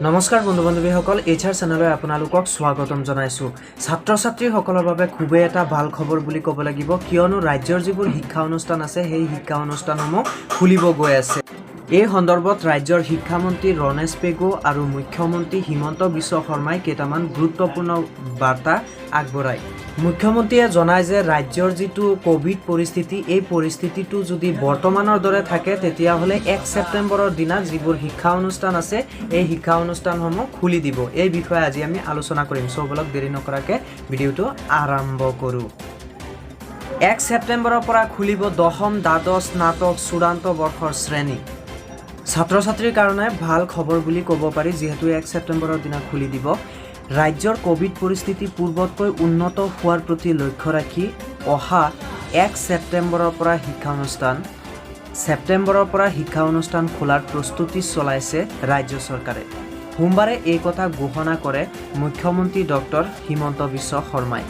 নমস্কাৰ বন্ধু বান্ধৱীসকল, এইচআৰ চেনেললৈ আপোনালোকক স্বাগতম জনাইছোঁ। ছাত্ৰ ছাত্ৰীসকলৰ বাবে খুবেই এটা ভাল খবৰ বুলি ক'ব লাগিব, কিয়নো ৰাজ্যৰ যিবোৰ শিক্ষা অনুষ্ঠান আছে সেই শিক্ষা অনুষ্ঠানসমূহ খুলিব গৈ আছে। এই সন্দৰ্ভত ৰাজ্যৰ শিক্ষামন্ত্ৰী ৰণেশ পেগু আৰু মুখ্যমন্ত্ৰী হিমন্ত বিশ্ব শৰ্মাই কেইটামান গুৰুত্বপূৰ্ণ বাৰ্তা আগবঢ়ায়। মুখ্যমন্ত্ৰীয়ে জনায় যে ৰাজ্যৰ যিটো কোভিড পৰিস্থিতি, এই পৰিস্থিতিটো যদি বৰ্তমানৰ দৰে থাকে তেতিয়াহ'লে 1 ছেপ্টেম্বৰৰ দিনা যিবোৰ শিক্ষা অনুষ্ঠান আছে এই শিক্ষা অনুষ্ঠানসমূহ খুলি দিব। এই বিষয়ে আজি আমি আলোচনা কৰিম। সবলক দেৰি নকৰাকৈ ভিডিঅ'টো আৰম্ভ কৰোঁ। 1 ছেপ্টেম্বৰৰ পৰা খুলিব 10ম দ্বাদশ স্নাতক চূড়ান্ত বৰ্ষৰ শ্ৰেণী। ছাত্ৰ ছাত্ৰীৰ কাৰণে ভাল খবৰ বুলি ক'ব পাৰি, যিহেতু 1 ছেপ্টেম্বৰৰ দিনা খুলি দিব। ৰাজ্যৰ কোভিড পৰিস্থিতি পূৰ্বতকৈ উন্নত হোৱাৰ প্ৰতি লক্ষ্য ৰাখি অহা 1 ছেপ্টেম্বৰৰ পৰা শিক্ষা অনুষ্ঠান খোলাৰ প্ৰস্তুতি চলাইছে ৰাজ্য চৰকাৰে। সোমবাৰে এই কথা ঘোষণা কৰে মুখ্যমন্ত্ৰী ডক্টৰ হিমন্ত বিশ্ব শৰ্মাই।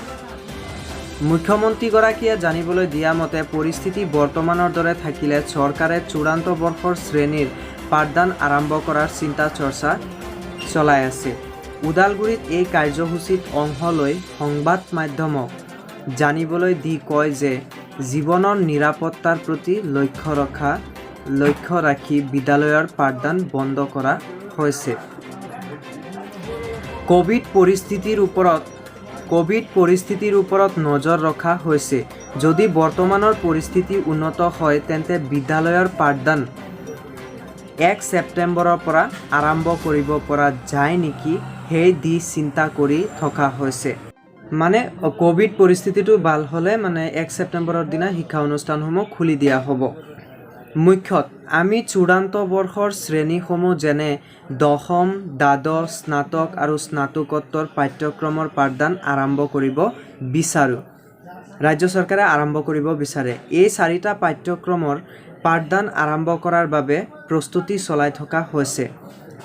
মুখ্যমন্ত্ৰীগৰাকীয়ে জানিবলৈ দিয়া মতে, পৰিস্থিতি বৰ্তমানৰ দৰে থাকিলে চৰকাৰে চূড়ান্ত বৰ্ষৰ শ্ৰেণীৰ পাঠদান আৰম্ভ কৰাৰ চিন্তা চৰ্চা চলাই আছে। ওদালগুৰিত এই কাৰ্যসূচীত অংশ লৈ সংবাদ মাধ্যমক জানিবলৈ দি কয় যে জীৱনৰ নিৰাপত্তাৰ প্ৰতি লক্ষ্য ৰাখি বিদ্যালয়ৰ পাঠদান বন্ধ কৰা হৈছে। কোভিড পৰিস্থিতিৰ ওপৰত নজৰ ৰখা হৈছে। যদি বৰ্তমানৰ পৰিস্থিতি উন্নত হয় তেন্তে বিদ্যালয়ৰ পাঠদান 1 ছেপ্টেম্বৰৰ পৰা আৰম্ভ কৰিব পৰা যায় নেকি, সেই দি চিন্তা কৰি থকা হৈছে। মানে কোভিড পৰিস্থিতিটো ভাল হ'লে 1 ছেপ্টেম্বৰৰ দিনা শিক্ষা অনুষ্ঠানসমূহ খুলি দিয়া হ'ব। মুখ্যত আমি চূড়ান্ত বৰ্ষৰ শ্ৰেণীসমূহ যেনে 10ম, দ্বাদশ, স্নাতক আৰু স্নাতকোত্তৰ পাঠ্যক্ৰমৰ পাঠদান আৰম্ভ কৰিব বিচাৰোঁ। ৰাজ্য চৰকাৰে আৰম্ভ কৰিব বিচাৰে। এই 4টা পাঠ্যক্ৰমৰ পাঠদান আৰম্ভ কৰাৰ বাবে প্ৰস্তুতি চলাই থকা হৈছে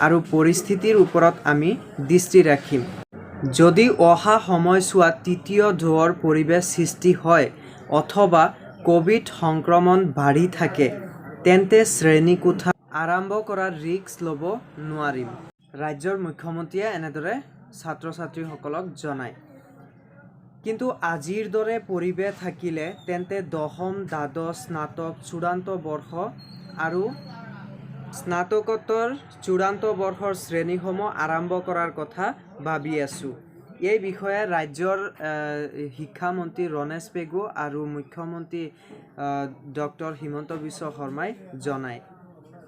আৰু পৰিস্থিতিৰ ওপৰত আমি দৃষ্টি ৰাখিম। যদি অহা সময়ছোৱাত তৃতীয় ঢৌৰ পৰিৱেশ সৃষ্টি হয় অথবা কোভিড সংক্ৰমণ বাঢ়ি থাকে তেন্তে শ্ৰেণীকোঠা আৰম্ভ কৰাৰ ৰিস্ক ল'ব নোৱাৰিম। ৰাজ্যৰ মুখ্যমন্ত্ৰীয়ে এনেদৰে ছাত্ৰ ছাত্ৰীসকলক জনায়। কিন্তু আজিৰ দৰে পৰিৱেশ থাকিলে তেন্তে 10ম, দ্বাদশ, স্নাতক চূড়ান্ত বৰ্ষ আৰু স্নাতকোত্তৰ চূড়ান্ত বৰ্ষৰ শ্ৰেণীসমূহ আৰম্ভ কৰাৰ কথা ভাবি আছোঁ। এই বিষয়ে ৰাজ্যৰ শিক্ষামন্ত্ৰী ৰণেশ পেগু আৰু মুখ্যমন্ত্ৰী ডক্টৰ হিমন্ত বিশ্ব শৰ্মাই জনায়।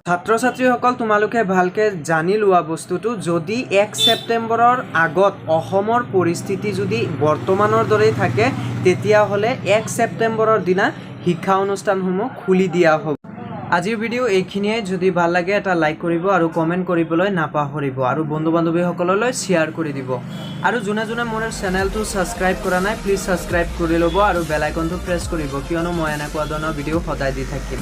ছাত্ৰ ছাত্ৰীসকল, তোমালোকে ভালকৈ জানি লোৱা বস্তুটো, যদি 1 ছেপ্টেম্বৰৰ আগত অসমৰ পৰিস্থিতি যদি বৰ্তমানৰ দৰেই থাকে তেতিয়াহ'লে 1 ছেপ্টেম্বৰৰ দিনা শিক্ষা অনুষ্ঠানসমূহ খুলি দিয়া হ'ব। আজিৰ ভিডিঅ' এইখিনিয়ে। যদি ভাল লাগে এটা লাইক কৰিব আৰু কমেণ্ট কৰিবলৈ নাপাহৰিব আৰু বন্ধু বান্ধৱীসকললৈ শ্বেয়াৰ কৰি দিব। আৰু যোনে যোনে মোৰ চেনেলটো ছাবস্ক্ৰাইব কৰা নাই প্লিজ ছাবস্ক্ৰাইব কৰি ল'ব আৰু বেল আইকনটো প্ৰেছ কৰিব, কিয়নো মই এনেকুৱা ধৰণৰ ভিডিঅ' সদায় দি থাকিম।